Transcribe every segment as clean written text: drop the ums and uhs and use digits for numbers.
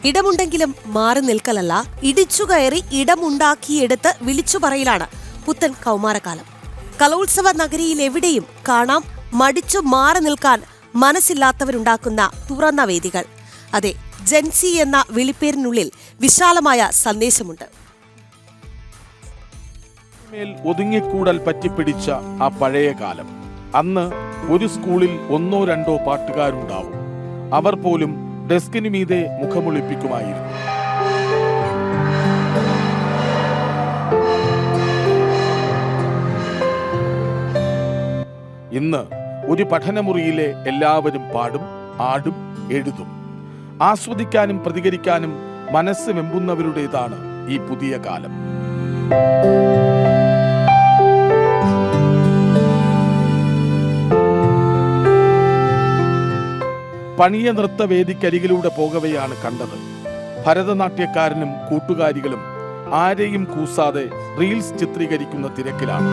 ഇടമുണ്ടെങ്കിലും മാറി നിൽക്കലല്ല, ഇടിച്ചുകയറി ഇടമുണ്ടാക്കിയെടുത്ത് വിളിച്ചു പറയലാണ് പുത്തൻ കൗമാരക്കാലം. കലോത്സവ നഗരിയിൽ എവിടെയും കാണാം മടിച്ചു മാറി നിൽക്കാൻ മനസ്സില്ലാത്തവരുണ്ടാക്കുന്ന തുറന്ന വേദികൾ. അതെ, ജെൻസി എന്ന വിളിപ്പേരിനുള്ളിൽ വിശാലമായ സന്ദേശമുണ്ട്. ഒതുങ്ങിക്കൂടൽ പറ്റിപ്പിടിച്ച ആ പഴയ കാലം. അന്ന് ഒരു സ്കൂളിൽ 1-2 പാട്ടുകാരുണ്ടാവും. അവർ പോലും ഡെസ്കിന് മീതെ മുഖമൊളിപ്പിക്കുമായിരുന്നു. ഇന്ന് ഒരു പഠനമുറിയിലെ എല്ലാവരും പാടും, ആടും, എഴുതും. ആസ്വദിക്കാനും പ്രതികരിക്കാനും മനസ്സ് വെമ്പുന്നവരുടേതാണ് ഈ പുതിയ കാലം. പണിയ നൃത്തവേദിക്കരികിലൂടെ പോകവെയാണ് കണ്ടത്. ഭരതനാട്യക്കാരനും കൂട്ടുകാരികളും ആരെയും കൂസാതെ റീൽസ് ചിത്രീകരിക്കുന്ന തിരക്കിലാണ്.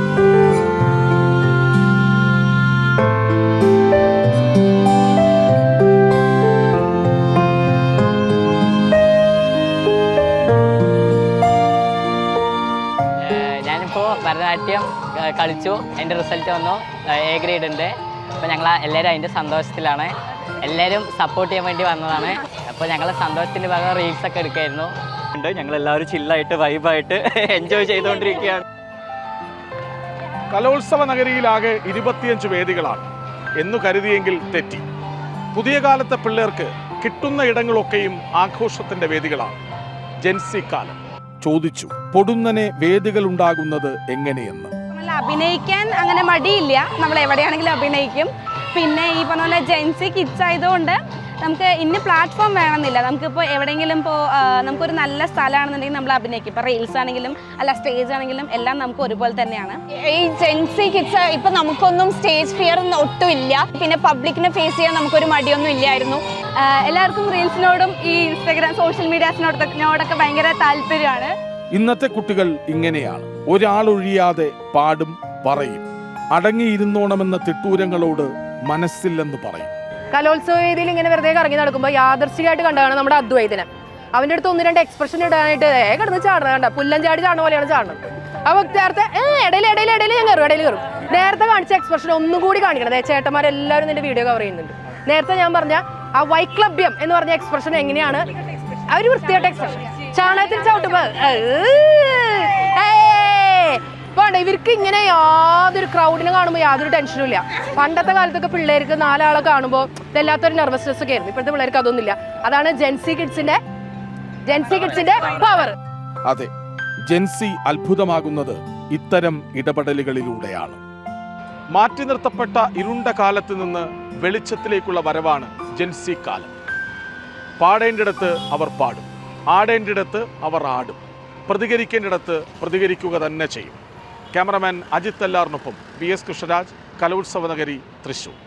ഞാനിപ്പോൾ ഭരതനാട്യം കളിച്ചു. എൻ്റെ റിസൾട്ട് വന്നു, A ഗ്രേഡ് ഉണ്ട്. അപ്പോൾ ഞങ്ങൾ എല്ലാവരും അതിൻ്റെ സന്തോഷത്തിലാണ്. എല്ലാവരും സപ്പോർട്ട് ചെയ്യാൻ വേണ്ടി വന്നതാണ്. അപ്പോൾ ഞങ്ങൾ സന്തോഷത്തിൻ്റെ ഭാഗം റീൽസൊക്കെ എടുക്കായിരുന്നു. ഞങ്ങളെല്ലാവരും ചില്ലായിട്ട് വൈബായിട്ട് എൻജോയ് ചെയ്തുകൊണ്ടിരിക്കുകയാണ്. കലോത്സവ നഗരിയിലാകെ 25 വേദികളാണ് എന്നു കരുതിയെങ്കിൽ തെറ്റി. പുതിയ കാലത്തെ പിള്ളേർക്ക് കിട്ടുന്ന ഇടങ്ങളൊക്കെയും ആഘോഷത്തിന്റെ വേദികളാണ്. ജെൻസി കാലം ചോദിച്ചു, പൊടുന്നനെ വേദികൾ ഉണ്ടാകുന്നത് എങ്ങനെയെന്ന്. അഭിനയിക്കാൻ അങ്ങനെ മടിയില്ല, നമ്മൾ എവിടെയാണെങ്കിലും അഭിനയിക്കും. പിന്നെ ഈ പറഞ്ഞ പോലെ ജെൻസി കിഡ്സ് ആയതുകൊണ്ട് നമുക്ക് ഇന്ന പ്ലാറ്റ്ഫോം വേണമെന്നില്ല. നമുക്കിപ്പോൾ എവിടെയെങ്കിലും നമുക്കൊരു നല്ല സ്ഥലമാണെന്നുണ്ടെങ്കിൽ നമ്മൾ അഭിനയിക്കും. ഇപ്പോൾ റീൽസ് ആണെങ്കിലും അല്ല സ്റ്റേജ് ആണെങ്കിലും എല്ലാം നമുക്ക് ഒരുപോലെ തന്നെയാണ്. ഈ ജെൻസി കിഡ്സ് ഇപ്പം നമുക്കൊന്നും സ്റ്റേജ് ഫിയർ ഒട്ടും ഇല്ല. പിന്നെ പബ്ലിക്കിനെ ഫേസ് ചെയ്യാൻ നമുക്കൊരു മടിയൊന്നും ഇല്ലായിരുന്നു. എല്ലാവർക്കും റീൽസിനോടും ഈ ഇൻസ്റ്റാഗ്രാം സോഷ്യൽ മീഡിയാസിനോടൊക്കെ ഭയങ്കര താല്പര്യമാണ്. ഇന്നത്തെ കുട്ടികൾ ഇങ്ങനെയാണ്. ഒരാളൊഴിയാതെ പാടും, പറയും. അടങ്ങിയിരുന്നോണമെന്ന തിട്ടൂരങ്ങളോട് മനസ്സില്ലെന്ന് പറയും. കലോത്സവ വേദിയിൽ ഇങ്ങനെ വെറുതെ കറങ്ങി നടക്കുമ്പോൾ യാദർശികമായിട്ട് കണ്ടതാണ് നമ്മുടെ അദ്വൈതനം. അവൻ്റെ അടുത്ത് 1-2 എക്സ്പ്രഷൻ ഇടാനായിട്ട് കിടന്ന് ചാടണം. കണ്ട പുല്ലൻ ചാടി ചാടുന്ന പോലെയാണ് ചാടുന്നത്. അപ്പോൾ നേരത്തെ ഇടയിൽ ഞാൻ കയറും. നേരത്തെ കാണിച്ച എക്സ്പ്രഷൻ ഒന്നുകൂടി കാണിക്കണം. ചേട്ടന്മാരെല്ലാവരും നിന്റെ വീഡിയോ കവർ ചെയ്യുന്നുണ്ട്. നേരത്തെ ഞാൻ പറഞ്ഞ ആ വൈക്ലഭ്യം എന്ന് പറഞ്ഞ എക്സ്പ്രഷൻ എങ്ങനെയാണ് അവർ വൃത്തിയായിട്ട് എക്സ്പ്രഷൻ ചാണകത്തിൽ ചവിട്ടുമ്പോൾ വേണ്ട. ഇവർക്ക് ഇങ്ങനെ യാതൊരു ക്രൗഡിനെ കാണുമ്പോൾ യാതൊരു ടെൻഷനും ഇല്ല. പണ്ടത്തെ കാലത്തൊക്കെ പിള്ളേർക്ക് 4 ആളെ കാണുമ്പോൾ ഇതെല്ലാത്തൊരു നെർവസ്നെസ് ഒക്കെ ആയിരുന്നു. ഇപ്പോഴത്തെ പിള്ളേർക്ക് അതൊന്നുമില്ല. അതാണ് ജെൻസി കിഡ്സിന്റെ പവർ. അതെ, ജെൻസി അത്ഭുതമാകുന്നത് ഇത്തരം ഇടപെടലുകളിലൂടെയാണ്. മാറ്റി നിർത്തപ്പെട്ട ഇരുണ്ട കാലത്ത് നിന്ന് വെളിച്ചത്തിലേക്കുള്ള വരവാണ് ജെൻസി കാലം. പാടേണ്ടിടത്ത് അവർ പാടും, ആടേണ്ടിടത്ത് അവർ ആടും, പ്രതികരിക്കേണ്ടിടത്ത് പ്രതികരിക്കുക തന്നെ ചെയ്യും. ക്യാമറമാൻ അജിത് എല്ലാറിനൊപ്പം PS കൃഷ്ണരാജ്, കലോത്സവ നഗരി, തൃശൂർ.